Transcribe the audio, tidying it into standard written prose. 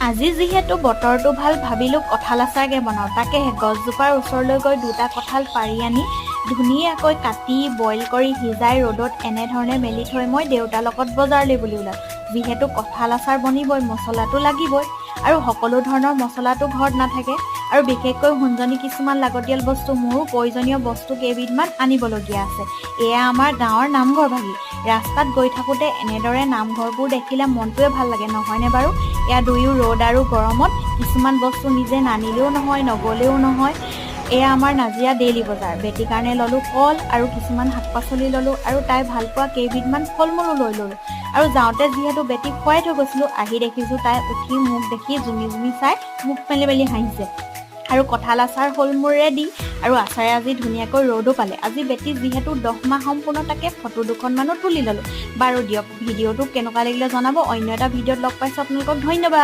আজি যিহেতু বতৰটো ভাল ভাবিলোঁ কঁঠাল আচাৰকে বনাওঁ। তাকেহে গছজোপাৰ ওচৰলৈ গৈ দুটা কঁঠাল পাৰি আনি ধুনীয়াকৈ কাটি বইল কৰি সিজাই ৰ'দত এনেধৰণে মেলি থৈ মই দেউতাৰ লগত বজাৰলৈ বুলি ওলালোঁ। যিহেতু কঁঠাল আচাৰ বনিবই, মছলাটো লাগিবই আৰু সকলো ধৰণৰ মছলাটো ঘৰত নাথাকে আৰু বিশেষকৈ সোণজনী কিছুমান লাগতিয়াল বস্তু মোৰো প্ৰয়োজনীয় বস্তু কেইবিধমান আনিবলগীয়া আছে। এয়া আমাৰ গাঁৱৰ নামঘৰ ভাগি। ৰাস্তাত গৈ থাকোঁতে এনেদৰে নামঘৰবোৰ দেখিলে মনটোৱে ভাল লাগে, নহয়নে বাৰু? এয়া দুয়ো ৰ'দ আৰু গৰমত কিছুমান বস্তু নিজে নানিলেও নহয়, নগ'লেও নহয়। এয়া আমাৰ নাজিৰা ডেইলি বজাৰ। বেটিৰ কাৰণে ল'লোঁ কল আৰু কিছুমান শাক পাচলি ল'লোঁ আৰু তাই ভাল পোৱা কেইবিধমান ফল মূলো লৈ ল'লোঁ। আৰু যাওঁতে যিহেতু বেটিক খুৱাই থৈ গৈছিলোঁ, আহি দেখিছোঁ তাই উঠি মোক দেখি জুমি জুমি চাই মুখ মেলি মেলি হাঁহিছে। আৰু কঁঠাল আচাৰ হ'ল মোৰ ৰেডি আৰু আচাৰে আজি ধুনীয়াকৈ ৰ'দো পালে। আজি বেটি যিহেতু 10 মাহ সম্পূৰ্ণ, তাকে ফটো দুখনমানো তুলি ল'লোঁ। বাৰু দিয়ক, ভিডিঅ'টো কেনেকুৱা লাগিলে জনাব। অন্য এটা ভিডিঅ'ত লগ পাইছোঁ, আপোনালোকক ধন্যবাদ।